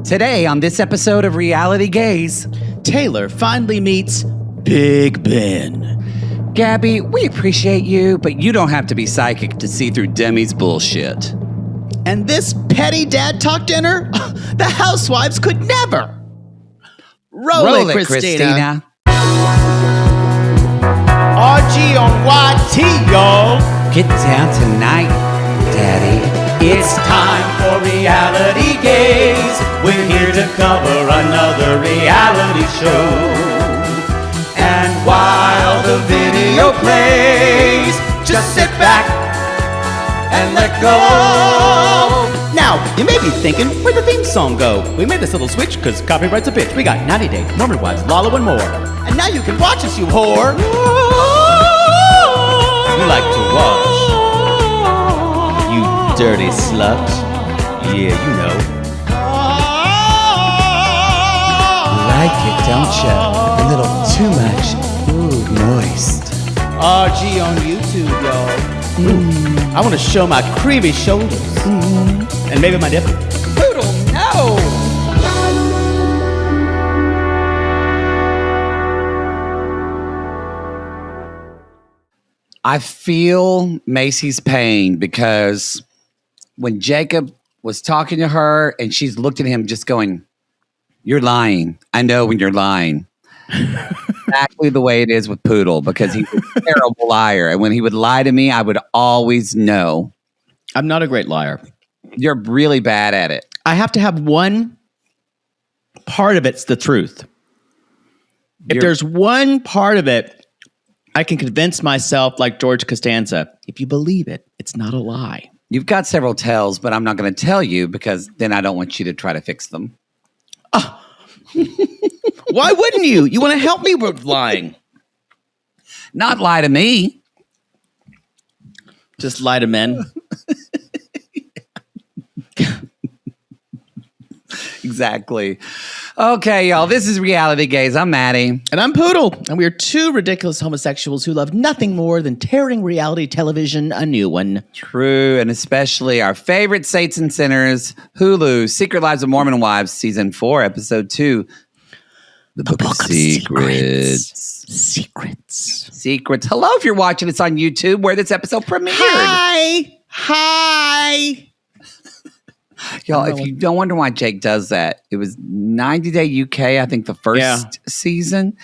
Today on this episode of RealityGays, Taylor finally meets Big Ben. Gabby, we appreciate you, but you don't have to be psychic to see through Demi's bullshit. And this petty dad talk dinner, the housewives could never. Roll it, Christina. RG on YT, y'all. Get down tonight, Daddy. It's time for Reality Gays. We're here to cover another reality show. And while the video plays, just sit back and let go. Now, you may be thinking, where'd the theme song go? We made this little switch because copyright's a bitch. We got 90 Day, Mormon Wives, Lala, and more. And now you can watch us, you whore. You like to watch. You dirty slut. Yeah, you know. Like it, don't you? A little too much. Ooh, moist. RG on YouTube, y'all. I want to show my creamy shoulders. And maybe my nipple. Poodle, no! I feel Macy's pain because when Jacob was talking to her and she's looked at him just going, "You're lying. I know when you're lying." Exactly the way it is with Poodle, because he's a terrible liar. And when he would lie to me, I would always know. I'm not a great liar. You're really bad at it. I have to have one part of it's the truth. If there's one part of it, I can convince myself, like George Costanza, if you believe it, it's not a lie. You've got several tells, but I'm not going to tell you because then I don't want you to try to fix them. Why wouldn't you? You want to help me with lying. Not lie to me. Just lie to men. Exactly. Okay, y'all. This is Reality Gays. I'm Mattie. And I'm Poodle. And we are two ridiculous homosexuals who love nothing more than tearing reality television a new one. True, and especially our favorite Saints and Sinners, Hulu, Secret Lives of Mormon Wives, Season 4, Episode 2. The Book of Secrets. Secrets. Hello, if you're watching us on YouTube, where this episode premiered. Hi. Y'all, if you don't wonder why Jake does that, it was 90 Day UK, I think the first season.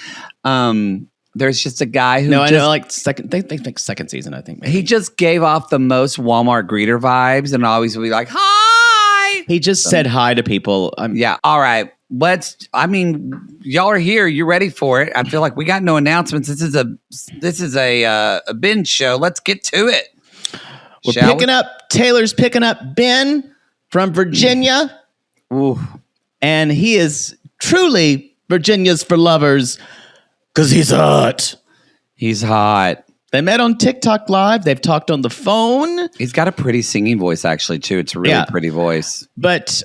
There's just a guy who I know, like second. They think second season, I think. Maybe. He just gave off the most Walmart greeter vibes and always would be like, "Hi." He just said hi to people. Yeah. All right. Y'all are here. You're ready for it. I feel like we got no announcements. This is a binge show. Let's get to it. Taylor's picking up Ben from Virginia. Ooh. And he is truly Virginia's for lovers because he's hot. He's hot. They met on TikTok Live. They've talked on the phone. He's got a pretty singing voice, actually, too. It's a really pretty voice. But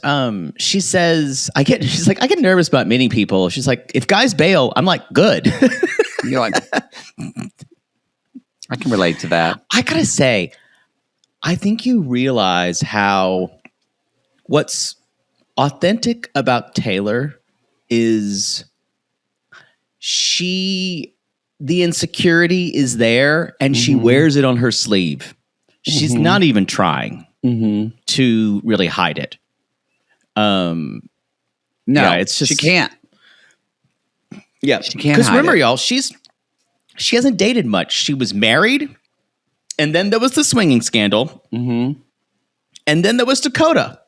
she says, I get nervous about meeting people. She's like, if guys bail, I'm like, good. You're like, I can relate to that. I gotta say, I think you realize what's authentic about Taylor is the insecurity is there and she wears it on her sleeve. She's not even trying to really hide it. No, it's just, she can't. Yeah, she can't. Because remember, y'all, she hasn't dated much. She was married, and then there was the swinging scandal, and then there was Dakota.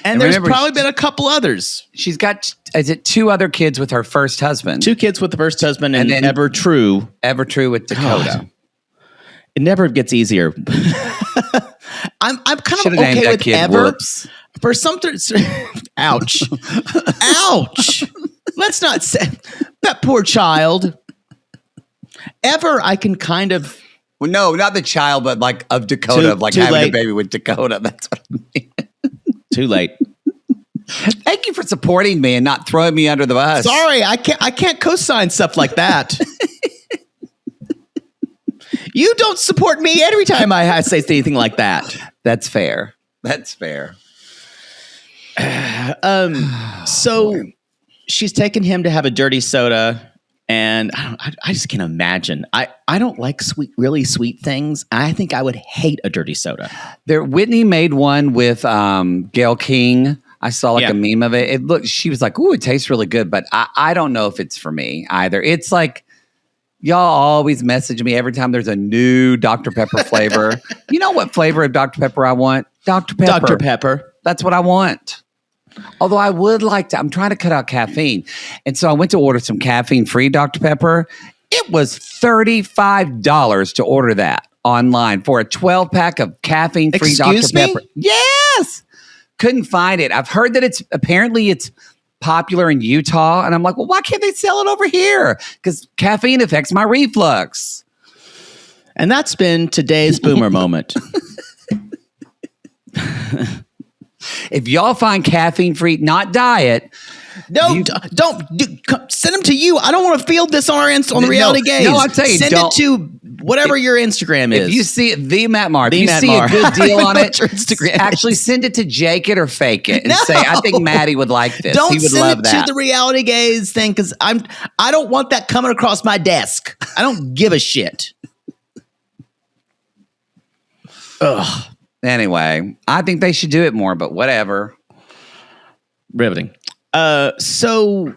And there's probably been a couple others. She's got, is it 2 other kids with her first husband? 2 kids with the first husband and Ever True with Dakota. God. It never gets easier. I'm kind of okay with Ever. Whoops. For something, ouch. Ouch. Let's not say, that poor child. Ever, I can kind of. Well, no, not the child, but like of Dakota, having a baby with Dakota. That's what I mean. Too late. Thank you for supporting me and not throwing me under the bus. Sorry, I can't co-sign stuff like that. You don't support me every time I say anything like that. That's fair. So she's taken him to have a dirty soda, and I just can't imagine. I don't like really sweet things. I think I would hate a dirty soda. Whitney made one with Gayle King. I saw like a meme of it. She was like, "Ooh, it tastes really good," but I don't know if it's for me either. It's like y'all always message me every time there's a new Dr. Pepper flavor. You know what flavor of Dr. Pepper I want? Dr. Pepper. Dr. Pepper. That's what I want. Although I would like to, I'm trying to cut out caffeine. And so I went to order some caffeine-free Dr. Pepper. It was $35 to order that online for a 12-pack of caffeine-free Dr. Pepper. Yes! Couldn't find it. I've heard that it's popular in Utah. And I'm like, well, why can't they sell it over here? Because caffeine affects my reflux. And that's been today's boomer moment. If y'all find caffeine-free, not diet. No, don't send them to you. I don't want to field this on the Reality Gays. No, I'll tell you. Send it to whatever your Instagram is. If you see it, the Matt Mar. If you see a good deal on it, actually send it to Jake it or fake it and say, I think Mattie would like this. Don't he would send love it that. to the Reality Gays thing because I don't want that coming across my desk. I don't give a shit. Ugh. Anyway, I think they should do it more, but whatever. Riveting. So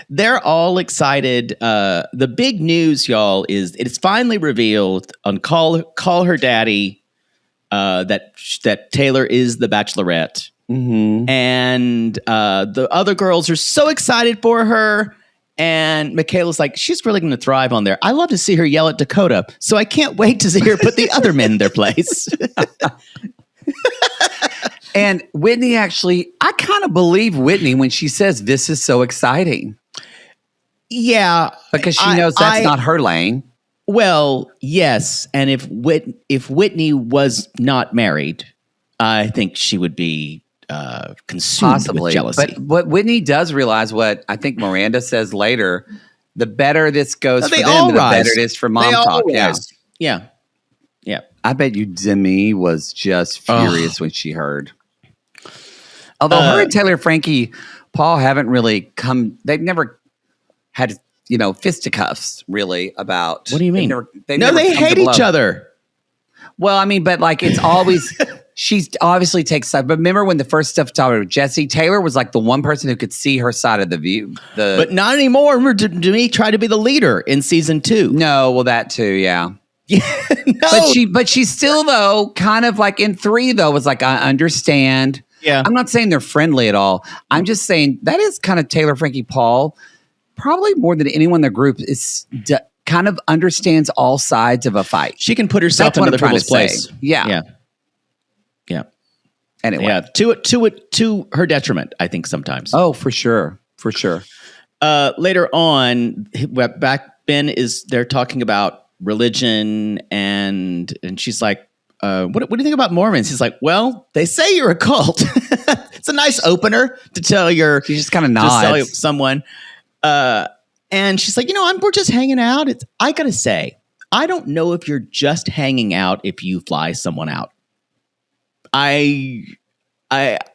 they're all excited. The big news, y'all, is it's finally revealed on Call Her Daddy that Taylor is the Bachelorette. Mm-hmm. And the other girls are so excited for her. And Michaela's like, she's really going to thrive on there. I love to see her yell at Dakota. So I can't wait to see her put the other men in their place. And Whitney I kind of believe Whitney when she says this is so exciting. Yeah. Because she knows that's not her lane. Well, yes. And if Whitney was not married, I think she would be consumed with jealousy. But what Whitney does realize, what I think Miranda says later, the better this goes for them, the better it is for Mom Talk. Yeah. I bet you Demi was just furious when she heard. Although her and Taylor Frankie Paul haven't really they've never had, fisticuffs really about. What do you mean? They hate each other. Well, I mean, but like it's always, she obviously takes side. But remember when the first stuff started with Jessi, Taylor was like the one person who could see her side of the view. But not anymore. Remember, Demi tried to be the leader in season 2. No, well, that too, yeah. No. But she's still, though, kind of like in 3, though, was like, I understand. Yeah. I'm not saying they're friendly at all. I'm just saying that is kind of Taylor Frankie Paul, probably more than anyone in the group, is kind of understands all sides of a fight. She can put herself in other people's place. Yeah. Anyway. Yeah. To her detriment, I think sometimes. Oh, for sure. For sure. Later on, they're talking about religion and she's like, what do you think about Mormons? He's like, well, they say you're a cult. It's a nice opener to tell She just kind of nods. To tell someone. And she's like, we're just hanging out. I gotta say, I don't know if you're just hanging out if you fly someone out. I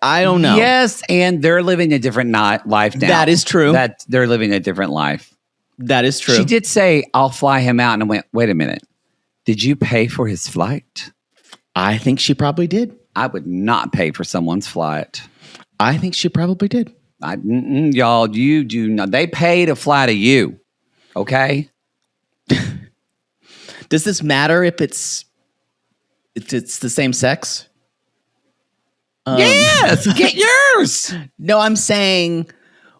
don't know. Yes, and they're living a different life now. That is true. That they're living a different life. That is true. She did say, I'll fly him out. And I went, wait a minute. Did you pay for his flight? I think she probably did. I would not pay for someone's flight. I think she probably did. Y'all, you do not. They pay to fly to you. Okay? Does this matter if it's the same sex? Yes, get yours. No, I'm saying,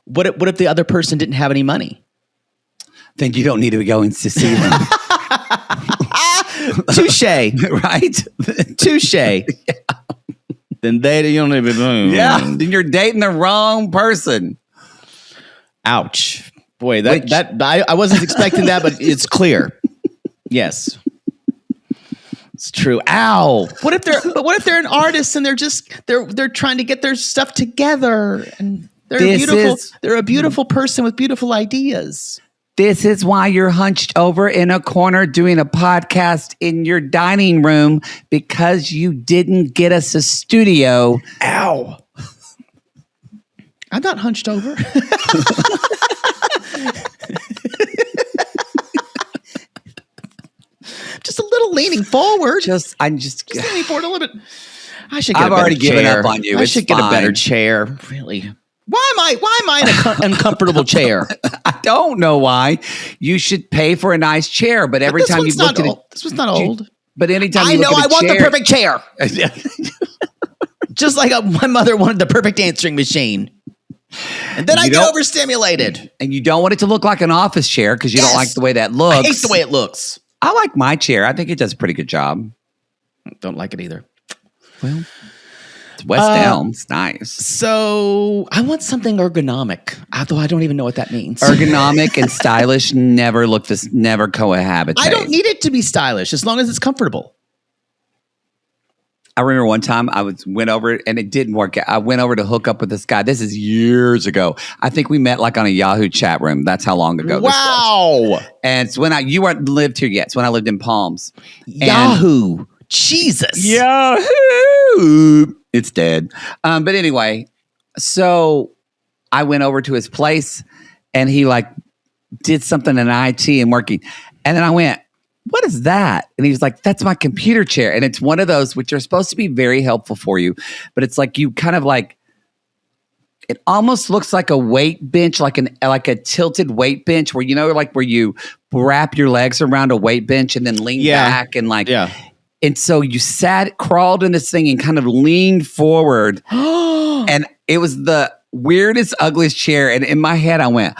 what if the other person didn't have any money? Then you don't need to go in to see them. Touche. Right? Touche. Yeah. Then you don't even. Yeah. Then you're dating the wrong person. Ouch. Boy, I wasn't expecting that, but it's clear. Yes. It's true. Ow. What if they're an artist and they're trying to get their stuff together and they're a beautiful person with beautiful ideas. This is why you're hunched over in a corner doing a podcast in your dining room, because you didn't get us a studio. Ow. I'm not hunched over. Just a little leaning forward. I'm just leaning forward a little bit. I should get I've a better already chair. given up on you. I It's should get a fine. better chair. Really. Why am I in an uncomfortable chair? I don't know why. You should pay for a nice chair, but every time you look at it, this was not old. but anytime I you know look I at a want chair, the perfect chair. Just like my mother wanted the perfect answering machine. And then I get overstimulated. And you don't want it to look like an office chair because you don't like the way that looks. I hate the way it looks. I like my chair. I think it does a pretty good job. Don't like it either. Well, it's West Elm. It's nice. So I want something ergonomic, although I don't even know what that means. Ergonomic and stylish never cohabitate. I don't need it to be stylish as long as it's comfortable. I remember one time went over and it didn't work out. I went over to hook up with this guy. This is years ago. I think we met like on a Yahoo chat room. That's how long ago. Wow. This was. And it's when you weren't lived here yet. It's when I lived in Palms. Yahoo. Jesus. Yahoo. It's dead. But anyway, so I went over to his place and he like did something in IT and working. And then I went, what is that? And he was like, that's my computer chair. And it's one of those which are supposed to be very helpful for you. But it's like you kind of like, it almost looks like a weight bench, like a tilted weight bench where, where you wrap your legs around a weight bench and then lean back and like, and so you crawled in this thing and kind of leaned forward. And it was the weirdest, ugliest chair. And in my head, I went,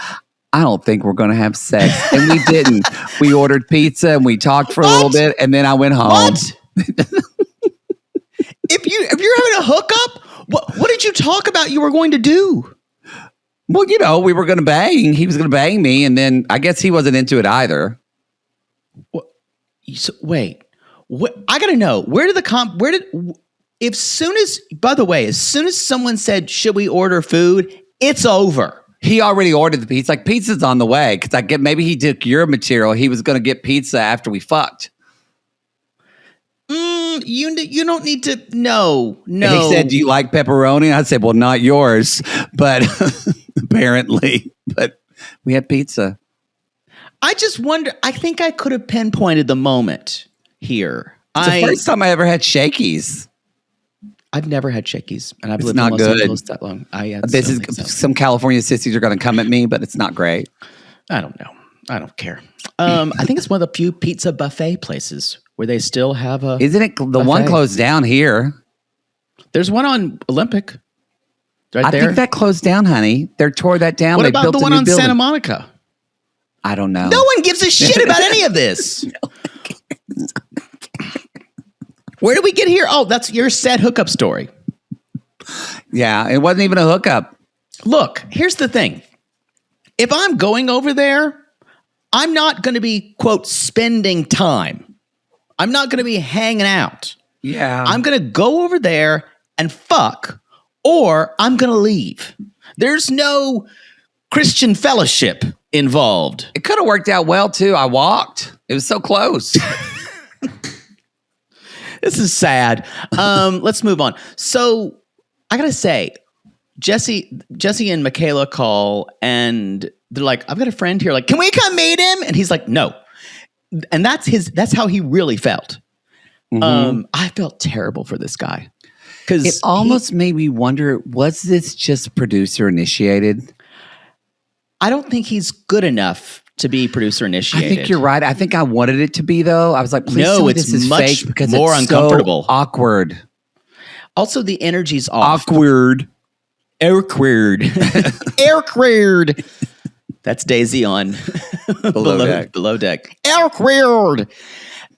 I don't think we're going to have sex. And we didn't. We ordered pizza and we talked for a little bit. And then I went home. What? If you're having a hookup, what did you talk about you were going to do? Well, we were going to bang. He was going to bang me. And then I guess he wasn't into it either. Wait. I got to know. As soon as someone said, should we order food? It's over. He already ordered the pizza. Like, pizza's on the way. Because maybe he took your material. He was going to get pizza after we fucked. You don't need to. No. He said, do you like pepperoni? I said, well, not yours. But apparently. But we had pizza. I just wonder. I think I could have pinpointed the moment here. It's the first time I ever had Shakey's. I've never had Shakey's, and I've It's lived not in Los good. Angeles that long. Some California sissies are going to come at me, but it's not great. I don't know. I don't care. I think it's one of the few pizza buffet places where they still have a. Isn't it the buffet. one closed down here? There's one on Olympic. Right I there. think that closed down, honey. They tore that down. What They about built the a one new on building. Santa Monica? I don't know. No one gives a shit about any of this. Where did we get here? Oh, that's your sad hookup story. Yeah, it wasn't even a hookup. Look, here's the thing. If I'm going over there, I'm not going to be, quote, spending time. I'm not going to be hanging out. Yeah. I'm going to go over there and fuck, or I'm going to leave. There's no Christian fellowship involved. It could have worked out well, too. I walked. It was so close. This is sad. Let's move on. So I got to say, Jessi and Michaela call and they're like, I've got a friend here. Like, can we come meet him? And he's like, no. And that's how he really felt. Mm-hmm. I felt terrible for this guy. Because it almost made me wonder, was this just producer initiated? I don't think he's good enough to be producer initiated. I think you're right. I think I wanted it to be, though. I was like, please tell me this is much fake because more it's uncomfortable. So awkward. Also, the energy's off. Awkward. Awkward. That's Daisy on Below Deck. Awkward.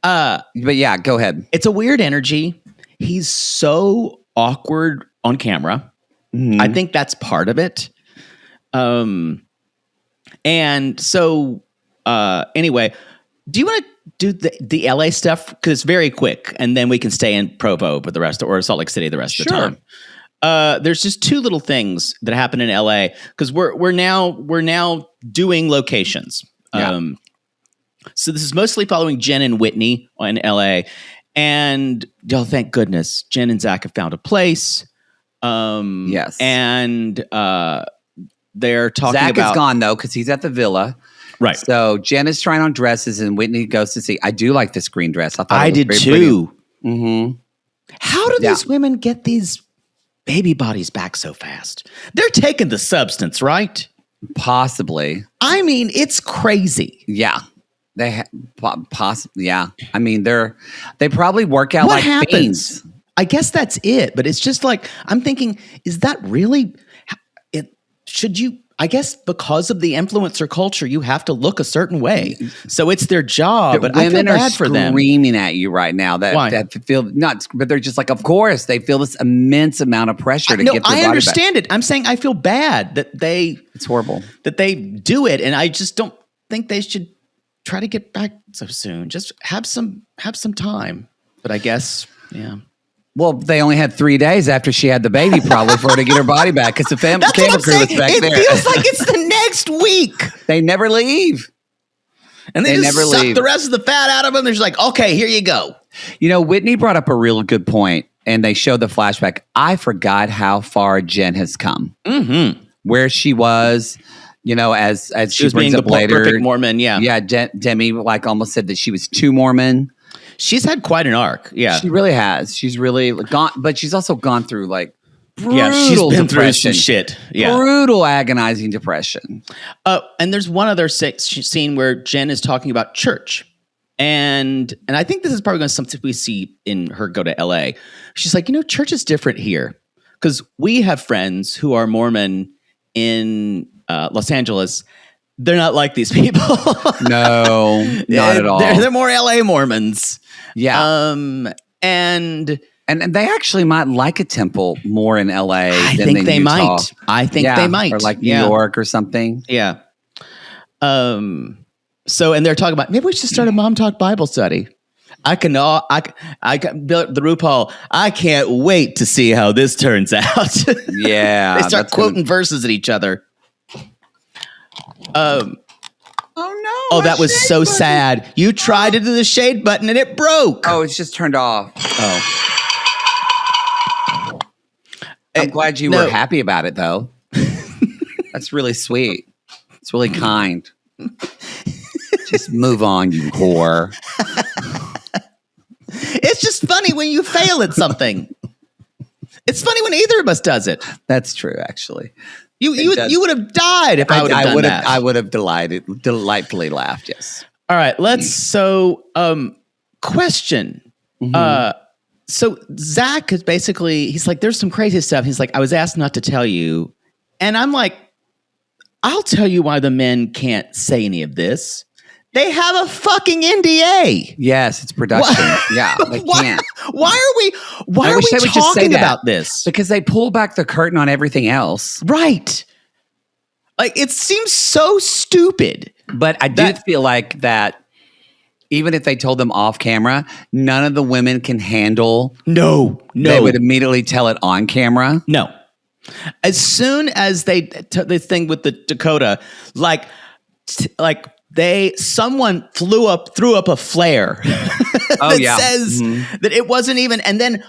But yeah, go ahead. It's a weird energy. He's so awkward on camera. Mm-hmm. I think that's part of it. And so, anyway, do you want to do the LA stuff? Because it's very quick, and then we can stay in Provo for the rest, or Salt Lake City the rest of the time. There's just two little things that happen in LA because we're now doing locations. Yeah. So this is mostly following Jen and Whitney in LA, and thank goodness Jen and Zach have found a place. Yes. And they're talking Zach about... is gone, though, because he's at the villa. Right. So Jen is trying on dresses, and Whitney goes to see. I do like this green dress. I thought I it was did very too. Mm-hmm. How do these women get these baby bodies back so fast? They're taking the substance, right? Possibly. I mean, it's crazy. Yeah. They possibly. Yeah. I mean, they probably work out What like happens? fiends. I guess that's it. But it's just like, I'm thinking, is that really, should you, I guess because of the influencer culture, you have to look a certain way. So it's their job, but I feel bad for them. Screaming at you right now that feel nuts, but they're just like, of course, they feel this immense amount of pressure to get their body I understand back. it. I'm saying I feel bad that it's horrible that they do it, and I just don't think they should try to get back so soon. Just have some time. But I guess, yeah. Well, they only had 3 days after she had the baby, probably, for her to get her body back, because the camera crew was back it there. It feels like it's the next week. They never leave. And they just never suck leave. the rest of the fat out of them. They're just like, okay, here you go. You know, Whitney brought up a real good point, and they showed the flashback. I forgot how far Jen has come. Mm-hmm. Where she was, you know, as she was brings being up the later. perfect Mormon, yeah. Yeah, Demi almost said that she was too Mormon. She's had quite an arc, yeah. She really has. She's really gone, but she's also gone through like brutal she's been depression. through some shit. Yeah. Brutal, agonizing depression. And there's one other scene where Jen is talking about church. And I think this is probably going to be something we see in her go to LA. She's like, church is different here. Because we have friends who are Mormon in Los Angeles. They're not like these people. No, not at all. They're more LA Mormons. Yeah. And they actually might like a temple more in LA than in they Utah. might. I think they might. Or like New York or something. Yeah. So, and they're talking about, maybe we should start a Mom Talk Bible study. I can build the RuPaul. I can't wait to see how this turns out. Yeah. They start quoting verses at each other. Oh no! Oh, that was so sad. You tried to do the shade button and it broke. Oh, it's just turned off. Oh. I'm glad you were happy about it, though. That's really sweet. It's really kind. Just move on, you whore. It's just funny when you fail at something. It's funny when either of us does it. That's true, actually. You would have died if I would have done that. I would have delightfully laughed, yes. All right, question. Mm-hmm. So Zach is basically, he's like, there's some crazy stuff. He's like, I was asked not to tell you. And I'm like, I'll tell you why the men can't say any of this. They have a fucking NDA. Yes, it's production. Yeah, they can't. Why are we talking about this? Because they pull back the curtain on everything else. Right. Like, it seems so stupid. But I do feel like that even if they told them off camera, none of the women can handle. No. They would immediately tell it on camera. No. As soon as this thing with the Dakota, someone threw up a flare that says that it wasn't even, and then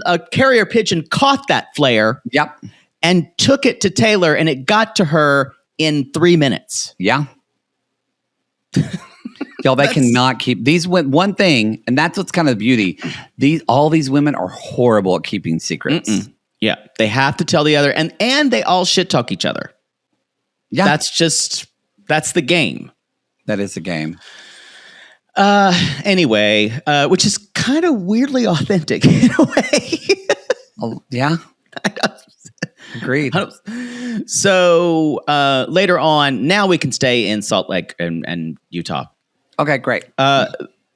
a carrier pigeon caught that flare. Yep. And took it to Taylor, and it got to her in 3 minutes. Yeah. Y'all, they cannot keep these. One thing, and that's what's kind of the beauty. All these women are horrible at keeping secrets. Mm-mm. Yeah, they have to tell the other, and they all shit talk each other. Yeah, that's the game. That is the game. Anyway, which is kind of weirdly authentic in a way. Oh, yeah. Agreed. So later on, now we can stay in Salt Lake and Utah. Okay, great.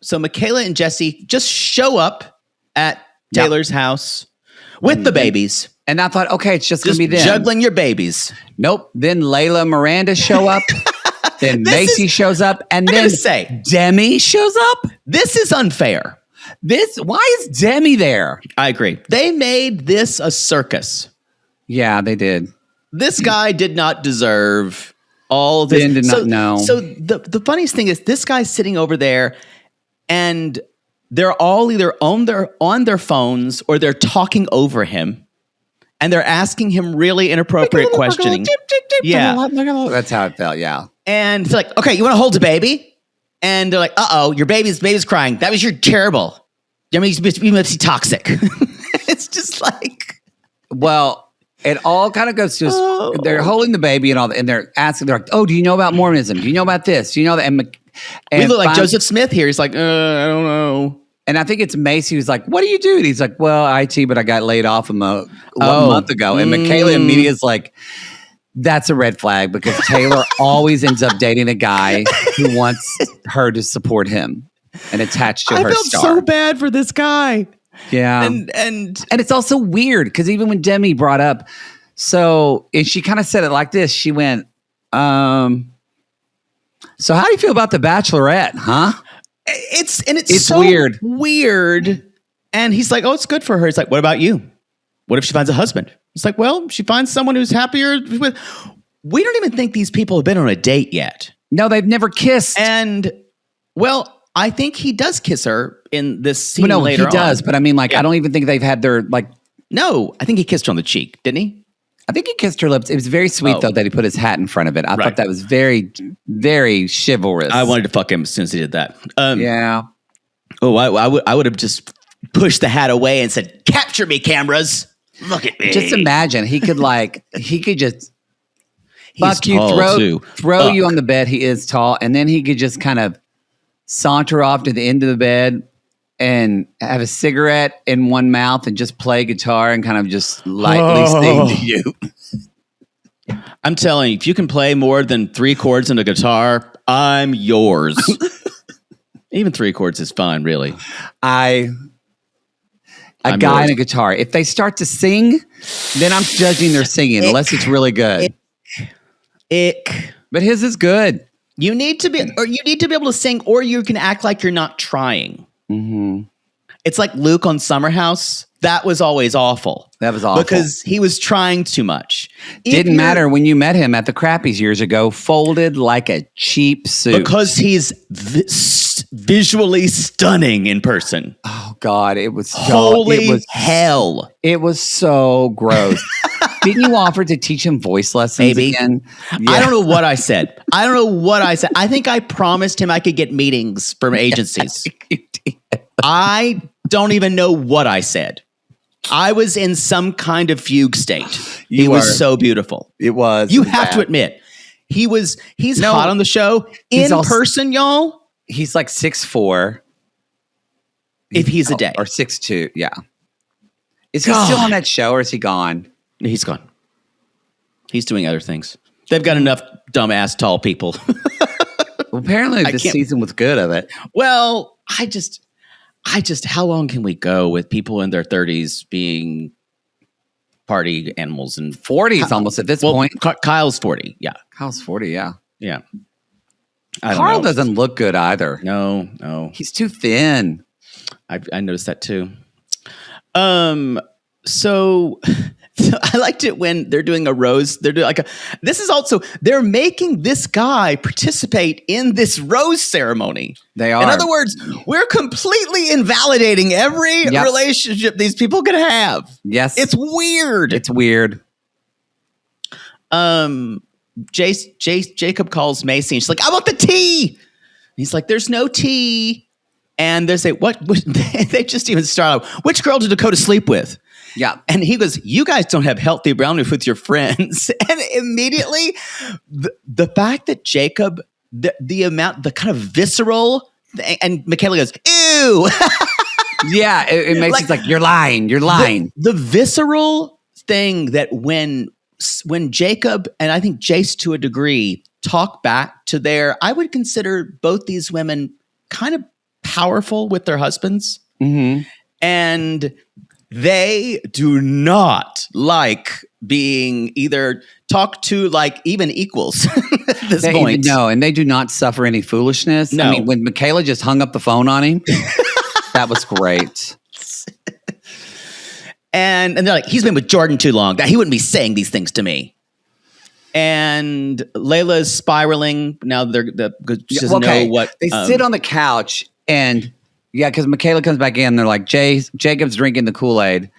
So Michaela and Jessi just show up at Taylor's house with the babies. And I thought, okay, it's just going to be them. Juggling your babies. Nope. Then Layla and Miranda show up. Then Macy shows up. And then Demi shows up. This is unfair. Why is Demi there? I agree. They made this a circus. Yeah, they did. This guy did not deserve all this. Ben did not know. So the funniest thing is this guy's sitting over there and they're all either on their phones or they're talking over him. and they're asking him really inappropriate questioning. Yeah. That's how it felt, yeah. And it's like, okay, you want to hold a baby? And they're like, uh-oh, your baby's crying. That was terrible. I mean, you must be toxic. It's just like... Well, it all kind of goes to they're holding the baby and all, and they're asking, they're like, oh, do you know about Mormonism? Do you know about this? Do you know that? And we look like Joseph Smith here. He's like, I don't know. And I think it's Macy who's like, what do you do? And he's like, well, IT, but I got laid off 1 month ago. And Michaela immediately is like, that's a red flag because Taylor always ends up dating a guy who wants her to support him and attached to her star. I felt so bad for this guy. Yeah. And it's also weird because even when Demi brought up, and she kind of said it like this, she went, so how do you feel about the Bachelorette, huh? It's so weird. And he's like, oh, it's good for her. He's like, what about you? What if she finds a husband? It's like, well, she finds someone who's happier with. We don't even think these people have been on a date yet. No, they've never kissed. And, well, I think he does kiss her in this scene later on. He does, but I mean, like, I don't even think they've had their, like... No, I think he kissed her on the cheek, didn't he? I think he kissed her lips. It was very sweet, though, that he put his hat in front of it. I thought that was very, very chivalrous. I wanted to fuck him as soon as he did that. Yeah. Oh, I would have just pushed the hat away and said, capture me, cameras. Look at me. Just imagine. He could just fuck you, throw you on the bed. He is tall. And then he could just kind of saunter off to the end of the bed and have a cigarette in one mouth and just play guitar and kind of just lightly sing to you. I'm telling you, if you can play more than 3 chords on a guitar, I'm yours. Even 3 chords is fine, really. A guy and a guitar. If they start to sing, then I'm judging their singing, unless it's really good. Ick. But his is good. You need to be able to sing, or you can act like you're not trying. Mm-hmm. It's like Luke on Summer House. That was always awful. That was awful. Because he was trying too much. Didn't matter when you met him at the Crappies years ago, folded like a cheap suit. Because he's visually stunning in person. Oh, God. It was hell. It was so gross. Didn't you offer to teach him voice lessons again? Yeah. I don't know what I said. I think I promised him I could get meetings from agencies. I don't even know what I said. I was in some kind of fugue state. He was so beautiful. It was. You have to admit, he's hot on the show. In person, y'all. He's like 6'4". If he's a day. Or 6'2", yeah. Is he still on that show or is he gone? He's gone. He's doing other things. They've got enough dumbass tall people. Well, apparently this season was good of it. Well, I just, how long can we go with people in their 30s being party animals and 40s almost at this point? Kyle's 40. Yeah. Kyle's 40. Yeah. Yeah. Carl doesn't look good either. No. He's too thin. I noticed that too. So I liked it when they're doing a rose. They're doing they're making this guy participate in this rose ceremony. They are. In other words, we're completely invalidating every relationship these people could have. Yes. It's weird. Jacob calls Macy and she's like, I want the tea. And he's like, there's no tea. And they say, what? They just even start out, which girl did Dakota sleep with? Yeah. And he goes, you guys don't have healthy boundaries with your friends. And immediately, the fact that Jacob, the kind of visceral, and Michaela goes, ew. Yeah, it makes it like, you're lying. The visceral thing that when Jacob, and I think Jace to a degree, talk back to I would consider both these women kind of powerful with their husbands. Mm-hmm. And they do not like being either talked to like even equals at this point. No, and they do not suffer any foolishness. No. I mean, when Michaela just hung up the phone on him, that was great. And they're like, he's been with Jordan too long. That he wouldn't be saying these things to me. And Layla is spiraling. Now she doesn't know what. They sit on the couch and because Michaela comes back in. They're like, Jacob's drinking the Kool-Aid.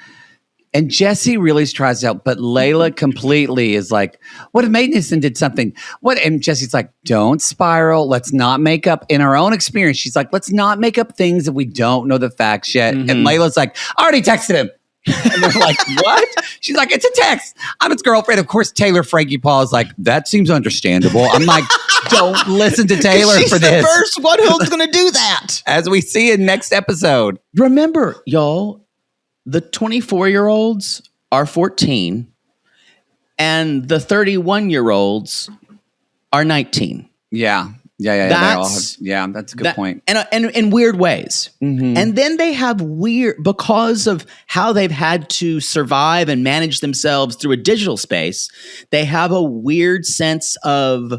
And Jessi really tries to help, but Layla completely is like, what if Mason did something? What? And Jessie's like, don't spiral. Let's not make up in our own experience. She's like, let's not make up things if we don't know the facts yet. And Layla's like, I already texted him. And they're like, what? She's like, it's a text. I'm his girlfriend. Of course, Taylor Frankie Paul is like, that seems understandable. I'm like, don't listen to Taylor for this. She's the first one who's going to do that. As we see in next episode. Remember, y'all, the 24-year-olds are 14 and the 31-year-olds are 19. Yeah. That's a good point. And in weird ways. Mm-hmm. And then they have because of how they've had to survive and manage themselves through a digital space, they have a weird sense of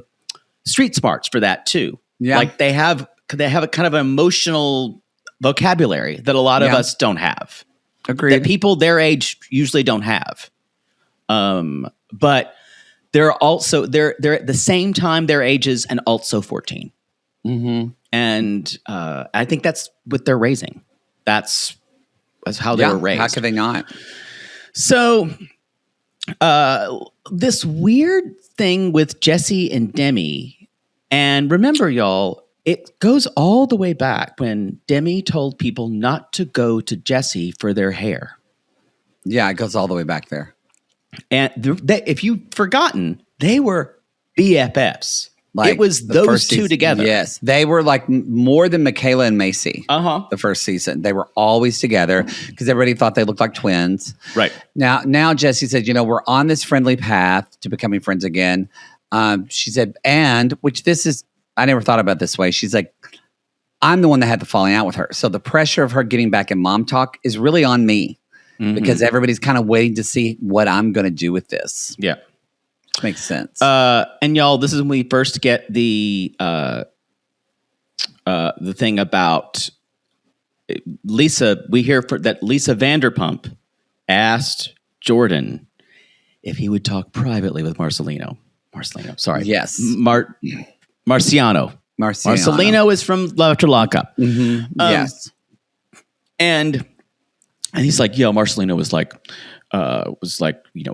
street smarts for that too. Yeah. Like they have a kind of an emotional vocabulary that a lot of us don't have. Agreed. That people their age usually don't have. But they're at the same time their ages and also 14. Mm-hmm. And I think that's what they're raising. That's how they were raised. How could they not? So this weird thing with Jessi and Demi, and remember, y'all, it goes all the way back when Demi told people not to go to Jessi for their hair. Yeah, it goes all the way back there. And if you've forgotten, they were BFFs. Like it was those two together. Yes. They were like more than Michaela and Macy. The first season. They were always together because everybody thought they looked like twins. Right. Now Jessi said, we're on this friendly path to becoming friends again. She said, I never thought about it this way. She's like, I'm the one that had the falling out with her. So the pressure of her getting back in mom talk is really on me. Because everybody's kind of waiting to see what I'm going to do with this. Yeah. Makes sense. And y'all, this is when we first get the thing about Lisa. We hear that Lisa Vanderpump asked Jordan if he would talk privately with Marcelino. Sorry. Yes. Marciano. Marcelino is from Love After Lockup. Yes. And he's like, yo, Marcelino was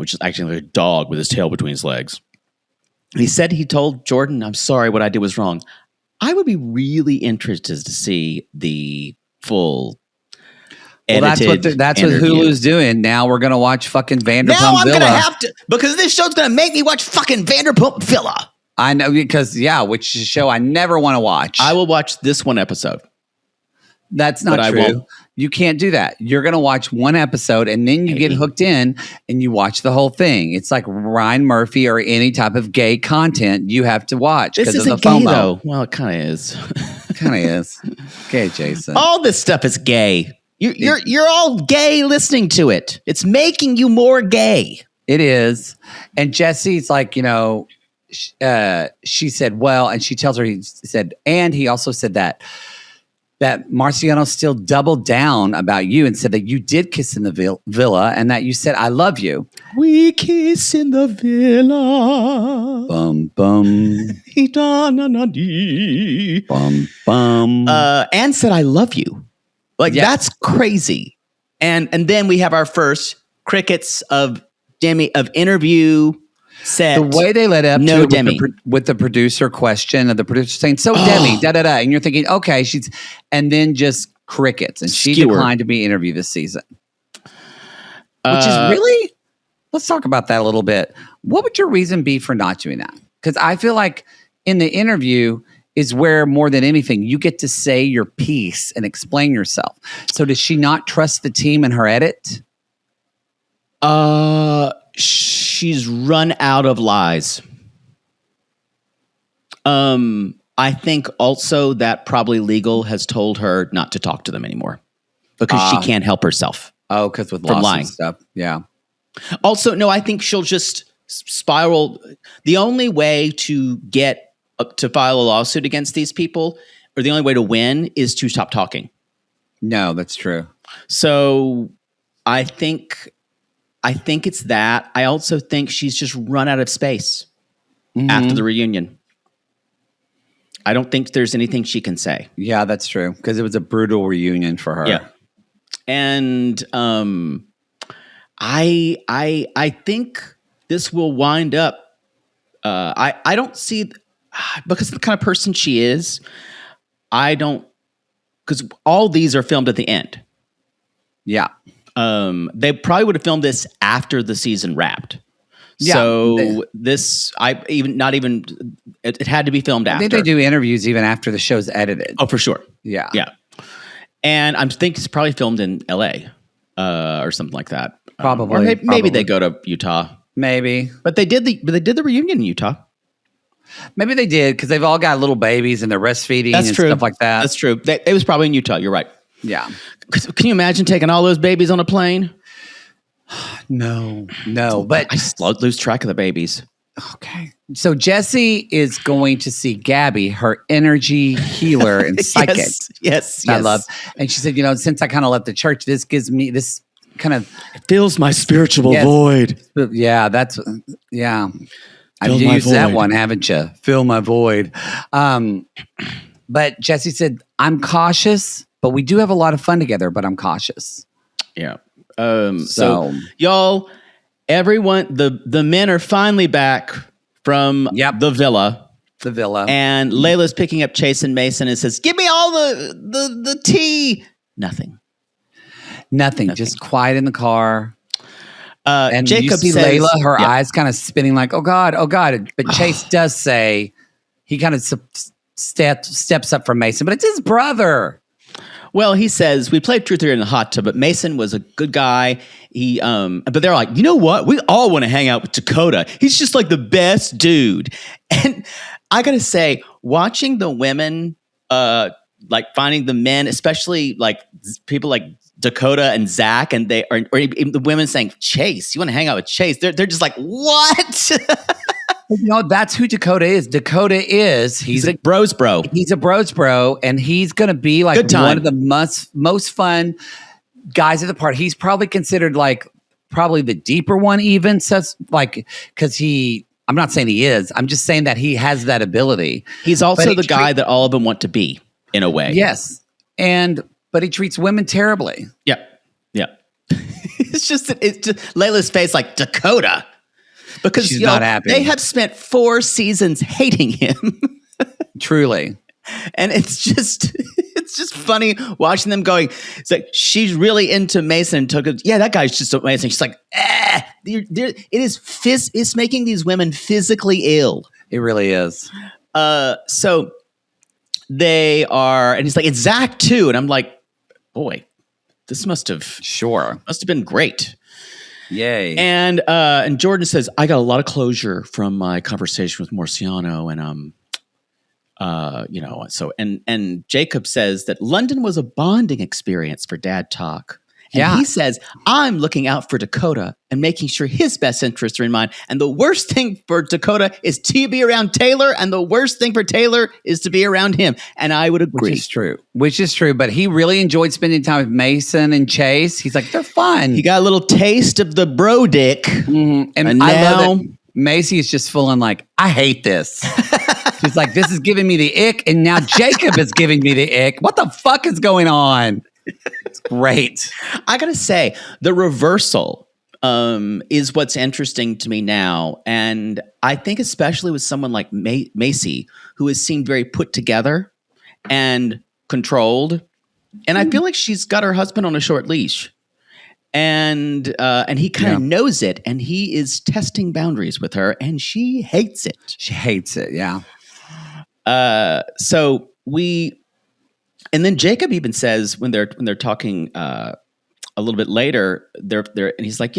just acting like a dog with his tail between his legs. And he said he told Jordan, I'm sorry, what I did was wrong. I would be really interested to see the full edited that's what Hulu's doing. Now we're going to watch fucking Vanderpump Villa. Now I'm going to have to, because this show's going to make me watch fucking Vanderpump Villa. I know, because, which is a show I never want to watch. I will watch this one episode. That's not true. You can't do that. You're going to watch one episode and then you get hooked in and you watch the whole thing. It's like Ryan Murphy or any type of gay content you have to watch. This isn't gay, though. Well, it kind of is. Gay, Jason. All this stuff is gay. You're all gay listening to it. It's making you more gay. It is. And Jessi's like, she said, well, and she tells her, he also said that Marciano still doubled down about you and said that you did kiss in the villa and that you said, I love you. We kiss in the villa. Bum, bum. Bum, bum. And said, I love you. That's crazy. And then we have our first crickets of Demi of interview set. The way they led up no to Demi. With the producer question of the producer saying, so Demi, da-da-da. And you're thinking, okay, and then just crickets. And she declined to be interviewed this season. Which is really, let's talk about that a little bit. What would your reason be for not doing that? Because I feel like in the interview is where more than anything, you get to say your piece and explain yourself. So does she not trust the team in her edit? She's run out of lies. I think also that probably legal has told her not to talk to them anymore because she can't help herself. Oh, because with lawsuits and stuff. Yeah. Also, no, I think she'll just spiral. The only way to get to file a lawsuit against these people, or the only way to win, is to stop talking. No, that's true. So I think it's that. I also think she's just run out of space after the reunion. I don't think there's anything she can say. Yeah, that's true. Because it was a brutal reunion for her. Yeah. And I think this will wind up. I don't see, because of the kind of person she is. I don't, because all these are filmed at the end. Yeah. They probably would have filmed this after the season wrapped. Yeah. So it had to be filmed after. I think they do interviews even after the show's edited. Oh, for sure. Yeah. Yeah. And I think it's probably filmed in LA or something like that. Probably. Or maybe they go to Utah. Maybe. But they did the reunion in Utah. Maybe they did because they've all got little babies and they're breastfeeding and stuff like that. That's true. It was probably in Utah. You're right. Yeah. Can you imagine taking all those babies on a plane? No. But I just lose track of the babies. Okay. So Jessi is going to see Gabby, her energy healer and psychic. Yes. I love. And she said, since I kind of left the church, this gives me this kind of fills my spiritual void. Yeah, I've used that one, haven't you? Fill my void. But Jessi said, I'm cautious, but we do have a lot of fun together, but I'm cautious. Yeah. So y'all, everyone, the men are finally back from the villa. The villa. And Layla's picking up Chase and Mason and says, give me all the tea. Nothing. Just quiet in the car. And Jacob you see says, Layla, her eyes kind of spinning like, oh God. But Chase does say, he kind of steps up from Mason, but it's his brother. Well, he says, we played Truth or Dare in the hot tub, but Mason was a good guy. But they're like, you know what? We all want to hang out with Dakota. He's just like the best dude. And I got to say, watching the women, like finding the men, especially like people like Dakota and Zach, and or even the women saying, Chase, you want to hang out with Chase? They're just like, what? That's who Dakota is. He's a bros bro. He's a bros bro, and he's going to be like one of the most fun guys at the party. He's probably considered probably the deeper one even. So because I'm not saying he is. I'm just saying that he has that ability. He's also the guy that all of them want to be in a way. Yes. But he treats women terribly. Yeah. It's just Layla's face like Dakota. Because she's not happy. They have spent 4 seasons hating him. Truly. And it's just funny watching them going, it's like, she's really into Mason and took it. Yeah, that guy's just amazing. She's like, it's making these women physically ill. It really is. So they are, and he's like, it's Zach too. And I'm like, boy, this must have been great. Yay. And Jordan says, I got a lot of closure from my conversation with Marciano. And Jacob says that London was a bonding experience for DADTOK. And he says, I'm looking out for Dakota and making sure his best interests are in mind. And the worst thing for Dakota is to be around Taylor. And the worst thing for Taylor is to be around him. And I would agree. Which is true. But he really enjoyed spending time with Mason and Chase. He's like, they're fun. He got a little taste of the bro dick. Mm-hmm. And I love that Macy is just full on like, I hate this. She's like, this is giving me the ick. And now Jacob is giving me the ick. What the fuck is going on? It's great. I gotta say, the reversal is what's interesting to me now, and I think especially with someone like Macy, who has seemed very put together and controlled, and I feel like she's got her husband on a short leash, and he kind of knows it, and he is testing boundaries with her, and she hates it. She hates it. Yeah. And then Jacob even says when they're talking a little bit later, they're and he's like,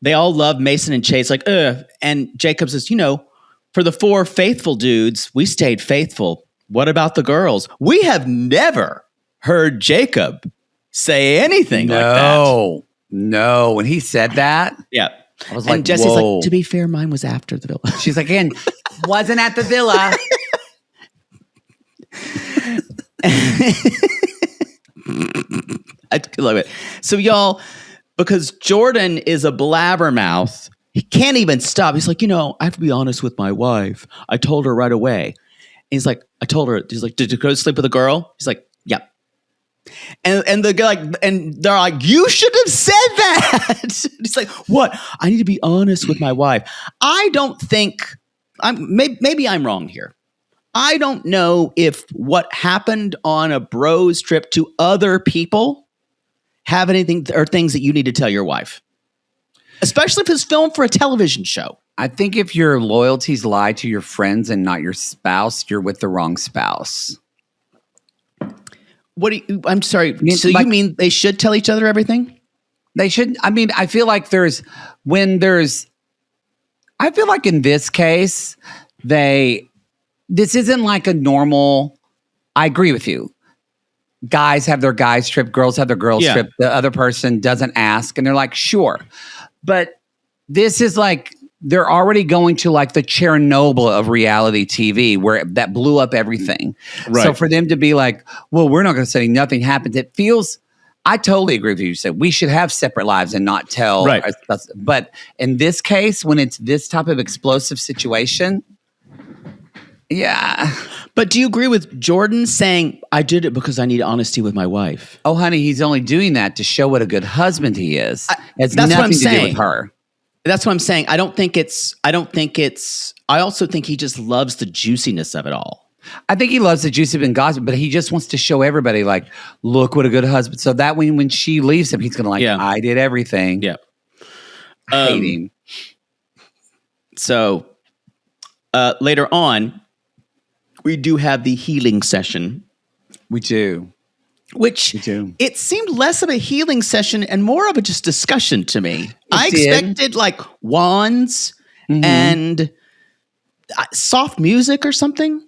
they all love Mason and Chase, like, ugh. And Jacob says, for the 4 faithful dudes, we stayed faithful. What about the girls? We have never heard Jacob say anything like that. No. When he said that, I was like, and Jessie's like, to be fair, mine was after the villa. She's like, again, wasn't at the villa. I love it. So y'all, because Jordan is a blabbermouth, he can't even stop. He's like, I have to be honest with my wife. I told her right away. And he's like, I told her. He's like, did you go to sleep with a girl? He's like, yep. And the guy and they're like, you should have said that. It's like, what? I need to be honest with my wife. I don't think maybe I'm wrong here. I don't know if what happened on a bros trip to other people have anything or things that you need to tell your wife, especially if it's filmed for a television show. I think if your loyalties lie to your friends and not your spouse, you're with the wrong spouse. What do you, I'm sorry. So you mean they should tell each other everything? They should. I mean, I feel like I feel like in this case, this isn't like a normal, I agree with you. Guys have their guys trip, girls have their girls trip. The other person doesn't ask and they're like, sure. But this is like, they're already going to like the Chernobyl of reality TV where that blew up everything. Right. So for them to be like, well, we're not going to say nothing happens. It feels, I totally agree with you. You said we should have separate lives and not tell. Right. But in this case, when it's this type of explosive situation, yeah. But do you agree with Jordan saying, I did it because I need honesty with my wife? Oh, honey, he's only doing that to show what a good husband he is. It's that's nothing what I'm to saying. do with her. That's what I'm saying. I also think he just loves the juiciness of it all. I think he loves the juicy and gossip, but he just wants to show everybody, like, look what a good husband. So that when she leaves him, he's going to like, I did everything. Yeah. I hate him. So later on, we do have the healing session. We do. It seemed less of a healing session and more of a just discussion to me. I expected like wands and soft music or something.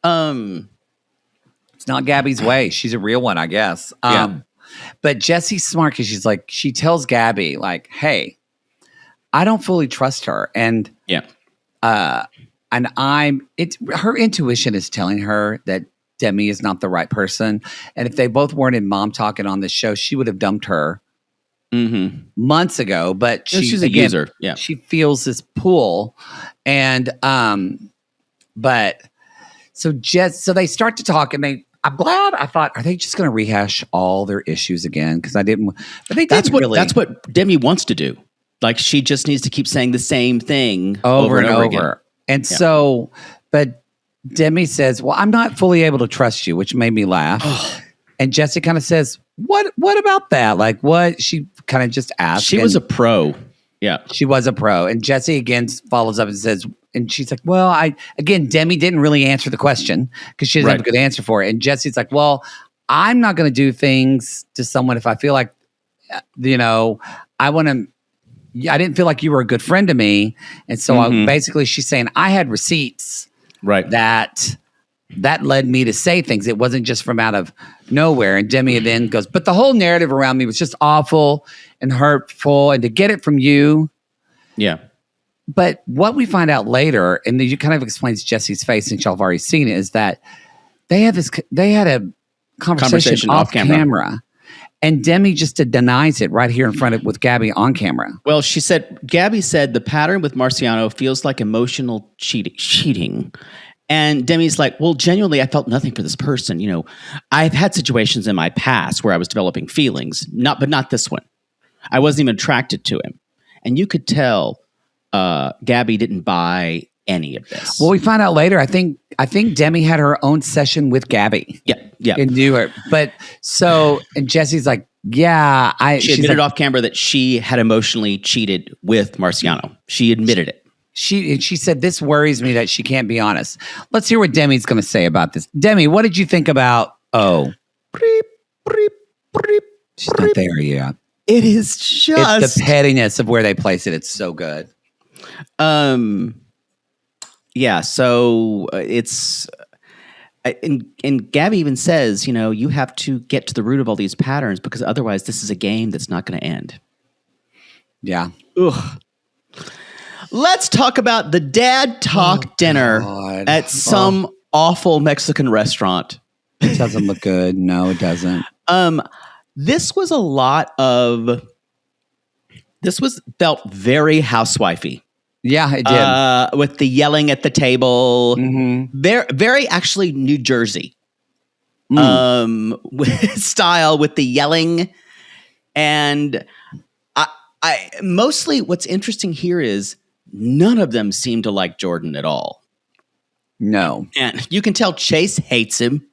It's not Gabby's way. She's a real one, I guess. But Jessi's smart because she's like, she tells Gabby like, hey, I don't fully trust her. And her intuition is telling her that Demi is not the right person. And if they both weren't in Mom Talking on this show, she would have dumped her months ago. But she's a user. Yeah. She feels this pull. And so they start to talk and I'm glad. I thought, are they just going to rehash all their issues again? Because I didn't. But they didn't really. That's what Demi wants to do. Like she just needs to keep saying the same thing over and over again. And so, but Demi says, well, I'm not fully able to trust you, which made me laugh. And Jessi kind of says, what about that? Like what? She kind of just asked. She was a pro. Yeah. She was a pro. And Jessi again follows up and says, and she's like, well, Demi didn't really answer the question because she doesn't have a good answer for it. And Jessi's like, well, I'm not going to do things to someone if I feel like, I didn't feel like you were a good friend to me. And so basically she's saying I had receipts that led me to say things. It wasn't just from out of nowhere. And Demi then goes, but the whole narrative around me was just awful and hurtful. And to get it from you. Yeah. But what we find out later, and you kind of explains Jessi's face since y'all have already seen it, is that they had a conversation off camera. And Demi just denies it right here in front of with Gabby on camera. Well, Gabby said the pattern with Marciano feels like emotional cheating. And Demi's like, well, genuinely, I felt nothing for this person. I've had situations in my past where I was developing feelings, but not this one. I wasn't even attracted to him. And you could tell Gabby didn't buy any of this. Well, we find out later. I think Demi had her own session with Gabby. Yeah. In New York. But and Jessi's like, yeah, she admitted off camera that she had emotionally cheated with Marciano. She admitted it. She said, this worries me that she can't be honest. Let's hear what Demi's going to say about this. Demi, what did you think about? She's not there yet. It is just it's the pettiness of where they place it. It's so good. Yeah, so it's and Gabby even says, you have to get to the root of all these patterns because otherwise this is a game that's not going to end. Yeah. Ugh. Let's talk about the DADTOK dinner at some awful Mexican restaurant. It doesn't look good. No, it doesn't. This felt very housewifey. Yeah, it did. With the yelling at the table. Very actually New Jersey. style with the yelling. And I mostly what's interesting here is none of them seem to like Jordan at all. No. And you can tell Chase hates him.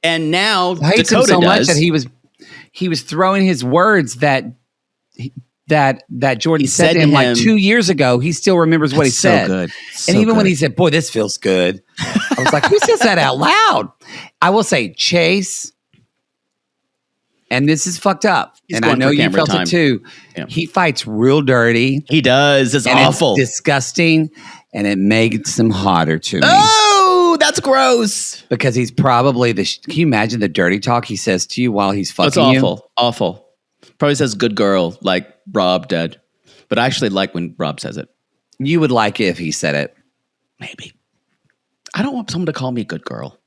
And now hates Dakota him so does. much that he was throwing his words that Jordan said to him like 2 years ago. He still remembers what he said. Good. And even when he said, "Boy, this feels good," I was like, "Who says that out loud?" I will say, Chase, and this is fucked up. And I know you felt it too. Yeah. He fights real dirty. He does. It's awful. It's disgusting. And it makes him hotter to me. Oh, that's gross. Because he's probably can you imagine the dirty talk he says to you while he's fucking you? That's awful. Probably says good girl like Rob did. But I actually like when Rob says it. You would like it if he said it. Maybe. I don't want someone to call me good girl.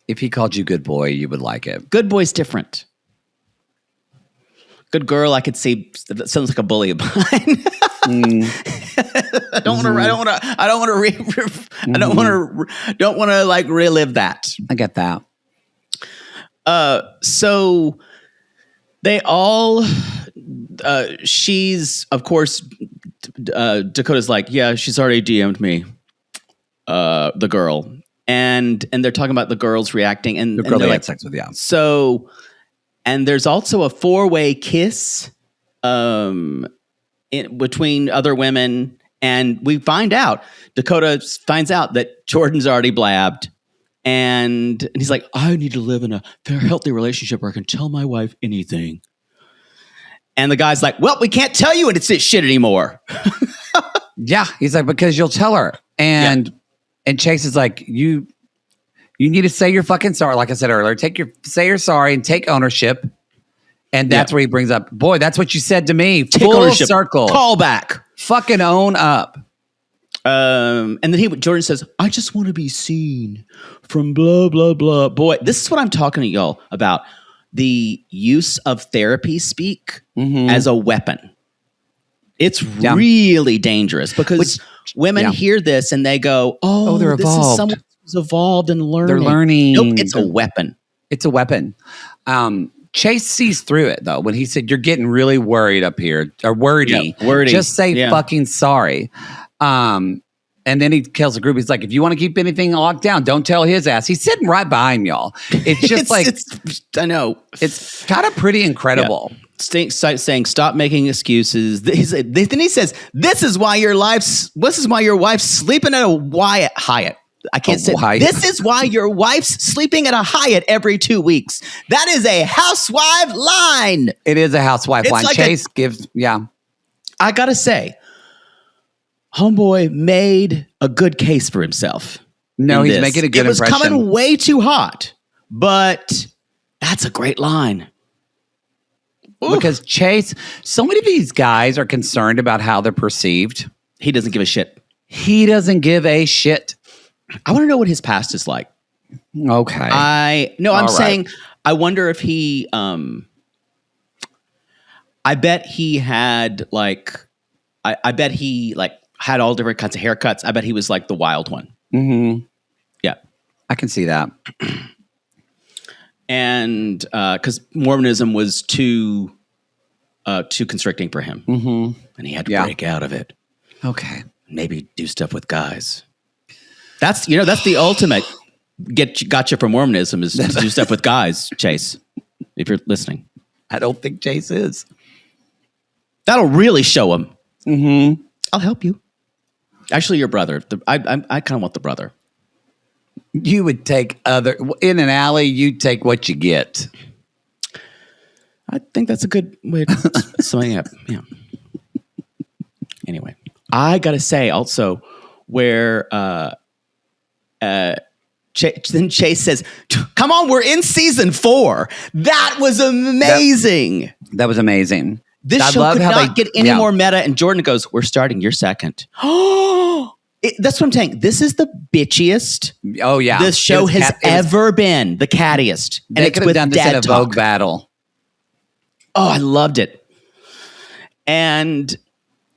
If he called you good boy, you would like it. Good boy's different. Good girl, I could see that sounds like a bully of mine. I don't want to like relive that. I get that. So they all she's of course Dakota's like, yeah, she's already DM'd me, the girl, and they're talking about the girls reacting, and the girl they had like, sex with, yeah. So, and there's also a 4-way kiss between other women, and we find out Dakota finds out that Jordan's already blabbed, and he's like, I need to live in a healthy relationship where I can tell my wife anything. And the guy's like, well, we can't tell you it's this shit anymore. Yeah, he's like, because you'll tell her. And Chase is like, you need to say you're fucking sorry. Like I said earlier, say you're sorry and take ownership. And that's where he brings up, boy, that's what you said to me. Take full ownership. Circle. Call back. Fucking own up. And then Jordan says, I just want to be seen from blah, blah, blah. Boy, this is what I'm talking to y'all about. The use of therapy speak as a weapon. It's really dangerous because women hear this and they go, oh, they're this evolved. Is someone who's evolved and learning. They're learning. Nope, it's a weapon. It's a weapon. Chase sees through it, though, when he said, you're getting really worried up here, or wordy. Yeah, wordy. Just say fucking sorry. And then he tells the group, he's like, if you want to keep anything locked down, don't tell his ass. He's sitting right behind y'all. It's just I know. It's kind of pretty incredible. Yeah. Saying, stop making excuses. Then he says, this is why your wife's sleeping at a Hyatt. I can't say this is why your wife's sleeping at a Hyatt every 2 weeks. That is a housewife line. It is a housewife line. Like Chase gives, I gotta say, homeboy made a good case for himself. No, he's making a good impression. It was coming way too hot, but that's a great line. Because Chase, so many of these guys are concerned about how they're perceived. He doesn't give a shit. He doesn't give a shit. I want to know what his past is like. Okay. I'm saying, I wonder if he, I bet he had I bet he had all different kinds of haircuts. I bet he was like the wild one. Mm-hmm. Yeah. I can see that. And because Mormonism was too constricting for him. Mm-hmm. And he had to break out of it. Okay. Maybe do stuff with guys. That's the ultimate gotcha for Mormonism is to do stuff with guys, Chase, if you're listening. I don't think Chase is. That'll really show him. Mm-hmm. I'll help you. Actually, your brother. I kind of want the brother. You would take in an alley, you'd take what you get. I think that's a good way to summing up. Yeah. Anyway, I got to say also where then Chase says, come on, we're in season 4. That was amazing. That was amazing. This show could not get any more meta. And Jordan goes, we're starting your second. That's what I'm saying. This is the bitchiest. Oh, yeah. This show has ever been. The cattiest. And they could have done this at a Vogue battle. Oh, I loved it. And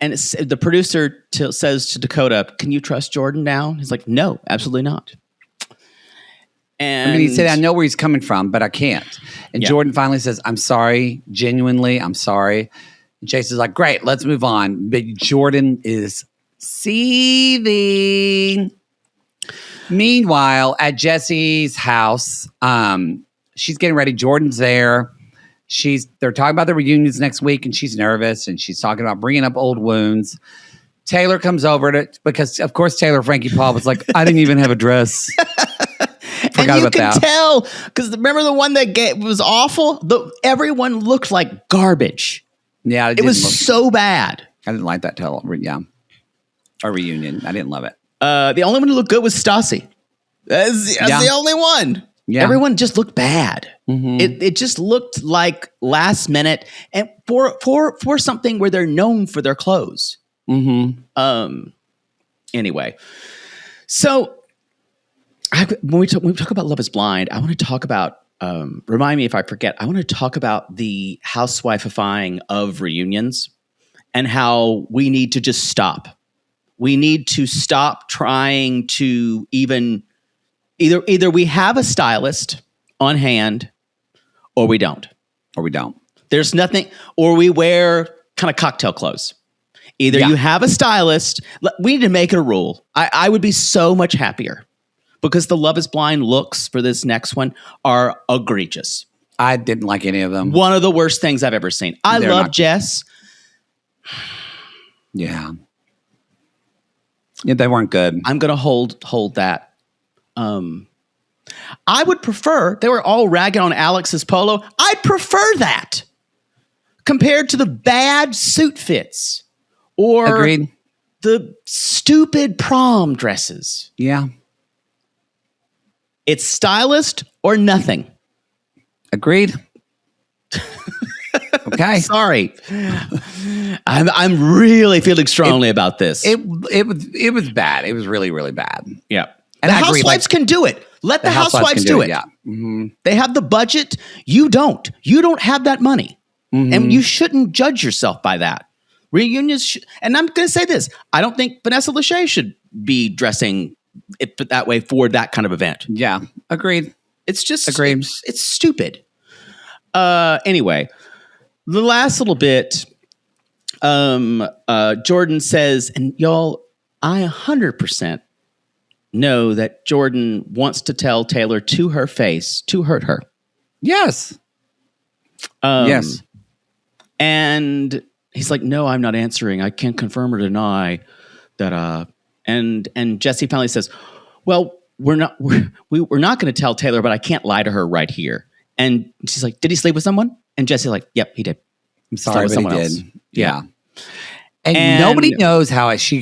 the producer says to Dakota, can you trust Jordan now? He's like, no, absolutely not. And I mean, he said, I know where he's coming from, but I can't. And Jordan finally says, I'm sorry. Genuinely, I'm sorry. And Chase is like, great, let's move on. But Jordan is seething. Meanwhile, at Jessi's house, she's getting ready. Jordan's there. They're talking about the reunions next week, and she's nervous, and she's talking about bringing up old wounds. Taylor comes over because, of course, Frankie Paul was like, I didn't even have a dress. And you can tell, because remember the one that was awful? Everyone looked like garbage. Yeah, it was so bad. I didn't like that a reunion. I didn't love it. The only one who looked good was Stassi. That's the only one. Yeah. Everyone just looked bad. Mm-hmm. It just looked like last minute, and for something where they're known for their clothes. Mm-hmm. Anyway, so when we talk about Love Is Blind, I want to talk about. Remind me if I forget. I want to talk about the housewififying of reunions and how we need to just stop. We need to stop trying to even either we have a stylist on hand or we don't. There's nothing, or we wear kind of cocktail clothes. Either you have a stylist. We need to make it a rule. I would be so much happier because the Love Is Blind looks for this next one are egregious. I didn't like any of them. One of the worst things I've ever seen. I love Jess. Yeah. Yeah, they weren't good. I'm going to hold that. I would prefer, they were all ragging on Alex's polo. I'd prefer that compared to the bad suit fits or Agreed. The stupid prom dresses. Yeah. It's stylist or nothing. Agreed. Okay. Sorry. I'm really feeling strongly about this. It was bad. It was really, really bad. Yeah. And the housewives can do it. Let the housewives do it. Yeah. Mm-hmm. They have the budget. You don't. You don't have that money. Mm-hmm. And you shouldn't judge yourself by that. Reunions, and I'm going to say this. I don't think Vanessa Lachey should be dressing it that way for that kind of event. Yeah. Agreed. It's just, it's stupid. Anyway, the last little bit, Jordan says, and y'all, I 100% know that Jordan wants to tell Taylor to her face to hurt her. Yes. Yes. And he's like, no, I'm not answering. I can't confirm or deny that. And Jessi finally says, well, we're not going to tell Taylor, but I can't lie to her right here. And she's like, did he sleep with someone? And Jessi's like, yep, he did. I'm sorry, but he did. Yeah. And nobody knows how she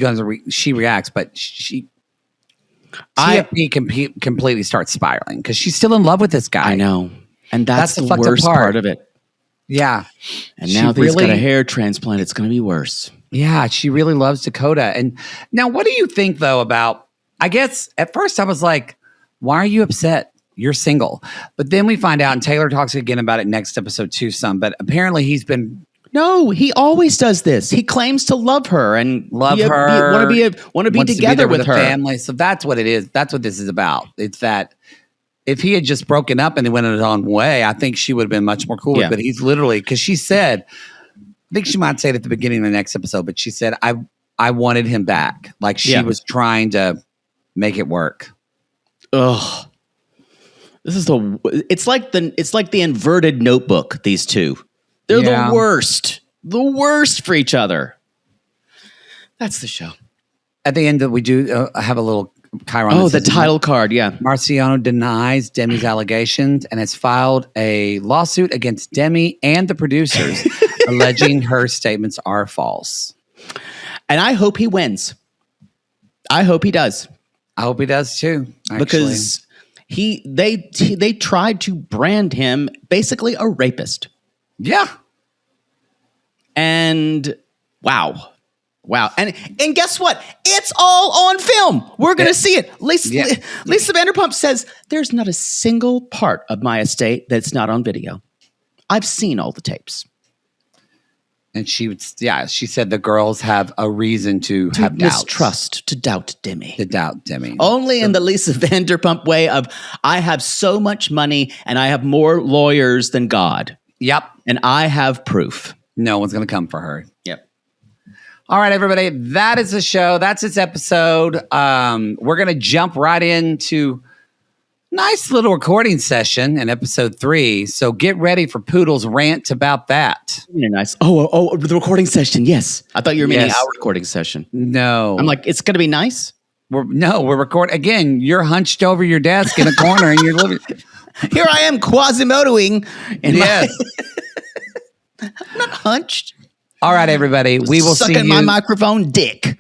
reacts, but TFP completely starts spiraling because she's still in love with this guy. I know. And that's the worst part of it. Yeah. And now that he's got a hair transplant, it's going to be worse. Yeah, she really loves Dakota. And now what do you think, though, about, I guess at first I was like, why are you upset? You're single. But then we find out, and Taylor talks again about it next episode too, but apparently he's been... No, he always does this. He claims to love her and want to be together with her family. So that's what it is. That's what this is about. It's that if he had just broken up and he went his own way, I think she would have been much more cool. But he's literally, because she said, I think she might say it at the beginning of the next episode, but she said, I wanted him back. Like she was trying to make it work. Ugh. This is it's like the inverted Notebook, these two. They're the worst for each other. That's the show. At the end, we do have a little Chiron. Oh, the title card, yeah. Marciano denies Demi's allegations and has filed a lawsuit against Demi and the producers, alleging her statements are false. And I hope he wins. I hope he does. I hope he does too. Actually. Because they tried to brand him basically a rapist. Yeah. And wow. And guess what? It's all on film. We're going to see it. Lisa Vanderpump says there's not a single part of my estate that's not on video. I've seen all the tapes. And she said the girls have a reason to have doubts. Mistrust, to doubt Demi. To doubt Demi. Only in the Lisa Vanderpump way of, I have so much money and I have more lawyers than God. Yep. And I have proof. No one's going to come for her. Yep. All right, everybody. That is the show. That's its episode. We're going to jump right into nice little recording session in episode 3. So get ready for Poodle's rant about that. Nice. Oh, the recording session. Yes. I thought you were meaning our recording session. No. I'm like, it's going to be nice. We're recording. Again, you're hunched over your desk in a corner and you're living. Here I am Quasimodoing. I'm not hunched. All right, everybody. We will see you. Sucking my microphone dick.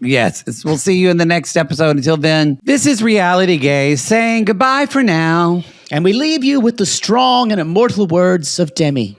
Yes. We'll see you in the next episode. Until then, this is Reality Gays saying goodbye for now. And we leave you with the strong and immortal words of Demi.